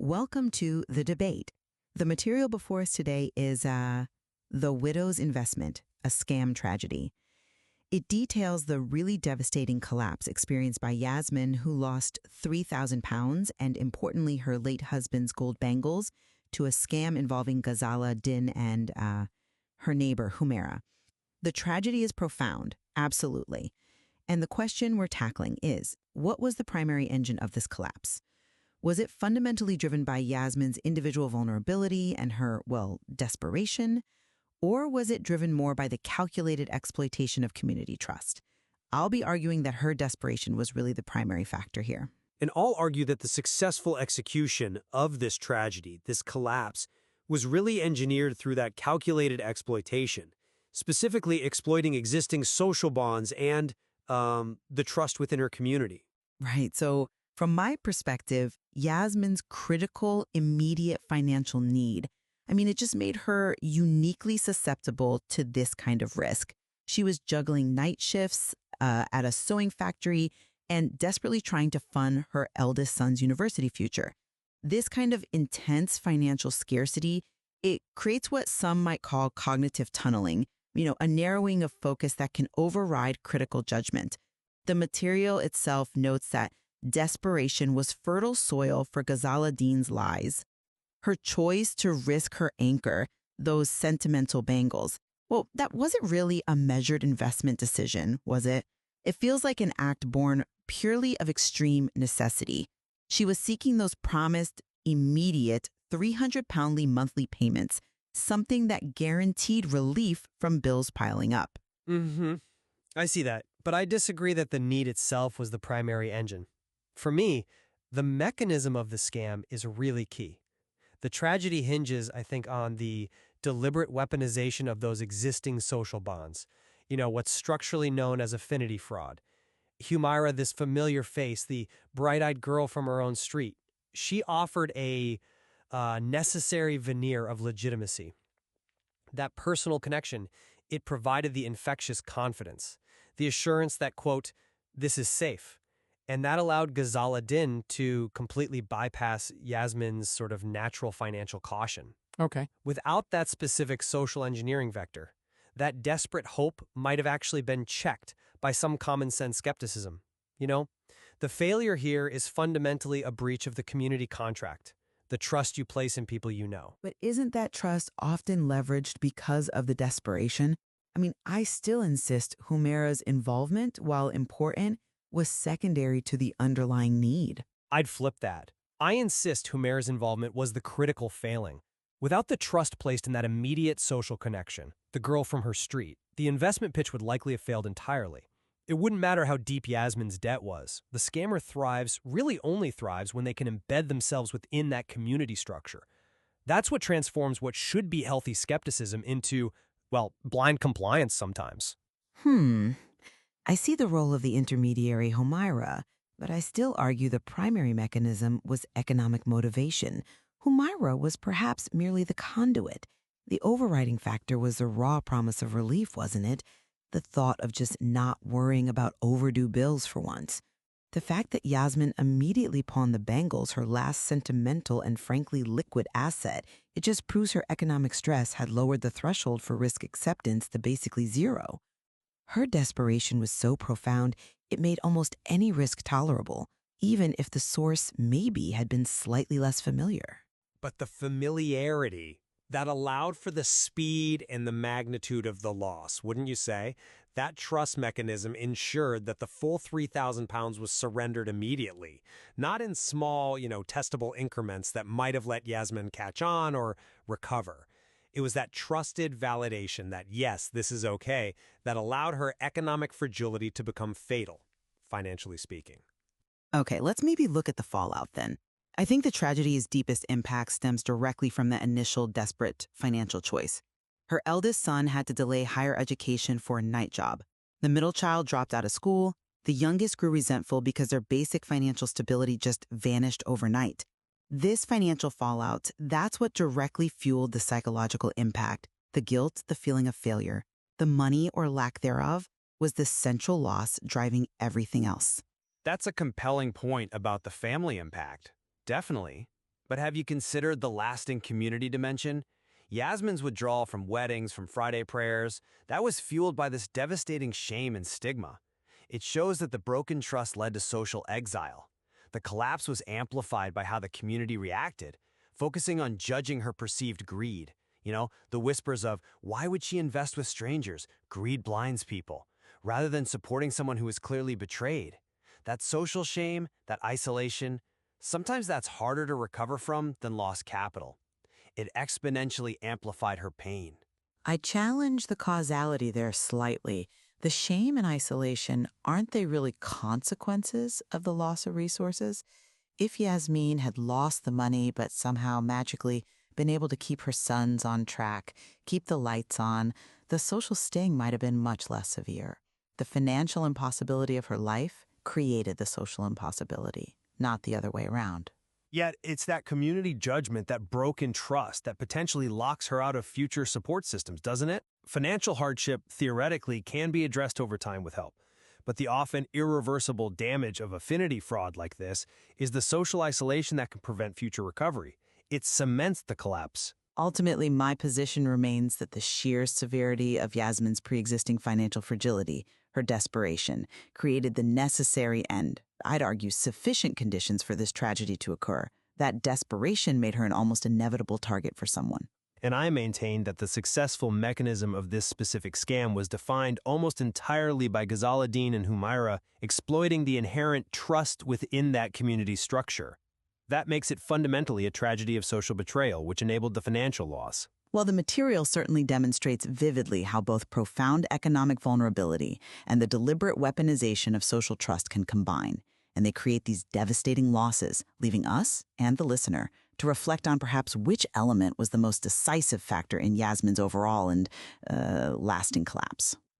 welcome to The Debate. The material before us today is The Widow's Investment, a Scam Tragedy. It details the really devastating collapse experienced by Yasmin, who lost £3,000 and, importantly, her late husband's gold bangles to a scam involving Ghazala Din and her neighbor, Humaira. The tragedy is profound, absolutely. And the question we're tackling is, what was the primary engine of this collapse? Was it fundamentally driven by Yasmin's individual vulnerability and her, desperation? Or was it driven more by the calculated exploitation of community trust? I'll be arguing that her desperation was really the primary factor here. And I'll argue that the successful execution of this tragedy, this collapse, was really engineered through that calculated exploitation, specifically exploiting existing social bonds and the trust within her community. Right. So from my perspective, Yasmin's critical, immediate financial need, it just made her uniquely susceptible to this kind of risk. She was juggling night shifts at a sewing factory and desperately trying to fund her eldest son's university future. This kind of intense financial scarcity, it creates what some might call cognitive tunneling, a narrowing of focus that can override critical judgment. The material itself notes that desperation was fertile soil for Ghazala Din's lies. Her choice to risk her anchor, those sentimental bangles, that wasn't really a measured investment decision, was it? It feels like an act born purely of extreme necessity. She was seeking those promised, immediate, £300 monthly payments, something that guaranteed relief from bills piling up. I see that, but I disagree that the need itself was the primary engine. For me, the mechanism of the scam is really key. The tragedy hinges, I think, on the deliberate weaponization of those existing social bonds. What's structurally known as affinity fraud. Humaira, this familiar face, the bright-eyed girl from her own street, she offered a necessary veneer of legitimacy. That personal connection, it provided the infectious confidence, the assurance that, quote, this is safe. And that allowed Ghazala Din to completely bypass Yasmin's sort of natural financial caution. Okay. Without that specific social engineering vector, that desperate hope might have actually been checked by some common sense skepticism. The failure here is fundamentally a breach of the community contract, the trust you place in people you know. But isn't that trust often leveraged because of the desperation? I still insist Humaira's involvement, while important, was secondary to the underlying need. I'd flip that. I insist Humaira's involvement was the critical failing. Without the trust placed in that immediate social connection, the girl from her street, the investment pitch would likely have failed entirely. It wouldn't matter how deep Yasmin's debt was. The scammer really only thrives when they can embed themselves within that community structure. That's what transforms what should be healthy skepticism into, blind compliance sometimes. I see the role of the intermediary Humaira, but I still argue the primary mechanism was economic motivation. Humaira was perhaps merely the conduit. The overriding factor was the raw promise of relief, wasn't it? The thought of just not worrying about overdue bills for once. The fact that Yasmin immediately pawned the bangles, her last sentimental and frankly liquid asset, it just proves her economic stress had lowered the threshold for risk acceptance to basically zero. Her desperation was so profound, it made almost any risk tolerable, even if the source maybe had been slightly less familiar. But the familiarity that allowed for the speed and the magnitude of the loss, wouldn't you say? That trust mechanism ensured that the full £3,000 was surrendered immediately, not in small, testable increments that might have let Yasmin catch on or recover. It was that trusted validation that, yes, this is okay, that allowed her economic fragility to become fatal, financially speaking. Okay, let's maybe look at the fallout then. I think the tragedy's deepest impact stems directly from the initial desperate financial choice. Her eldest son had to delay higher education for a night job. The middle child dropped out of school. The youngest grew resentful because their basic financial stability just vanished overnight. This financial fallout, that's what directly fueled the psychological impact. The guilt, the feeling of failure, the money or lack thereof was the central loss driving everything else. That's a compelling point about the family impact. Definitely. But have you considered the lasting community dimension? Yasmin's withdrawal from weddings, from Friday prayers, that was fueled by this devastating shame and stigma. It shows that the broken trust led to social exile. The collapse was amplified by how the community reacted, focusing on judging her perceived greed. The whispers of, why would she invest with strangers? Greed blinds people, rather than supporting someone who is clearly betrayed. That social shame, that isolation, sometimes that's harder to recover from than lost capital. It exponentially amplified her pain. I challenge the causality there slightly. The shame and isolation, aren't they really consequences of the loss of resources? If Yasmin had lost the money but somehow magically been able to keep her sons on track, keep the lights on, the social sting might have been much less severe. The financial impossibility of her life created the social impossibility, not the other way around. Yet it's that community judgment, that broken trust, that potentially locks her out of future support systems, doesn't it? Financial hardship, theoretically, can be addressed over time with help. But the often irreversible damage of affinity fraud like this is the social isolation that can prevent future recovery. It cements the collapse. Ultimately, my position remains that the sheer severity of Yasmin's pre-existing financial fragility, her desperation, created the necessary and, I'd argue, sufficient conditions for this tragedy to occur. That desperation made her an almost inevitable target for someone. And I maintain that the successful mechanism of this specific scam was defined almost entirely by Ghazala Din and Humaira exploiting the inherent trust within that community structure. That makes it fundamentally a tragedy of social betrayal, which enabled the financial loss. Well, the material certainly demonstrates vividly how both profound economic vulnerability and the deliberate weaponization of social trust can combine, and they create these devastating losses, leaving us and the listener to reflect on perhaps which element was the most decisive factor in Yasmin's overall and lasting collapse.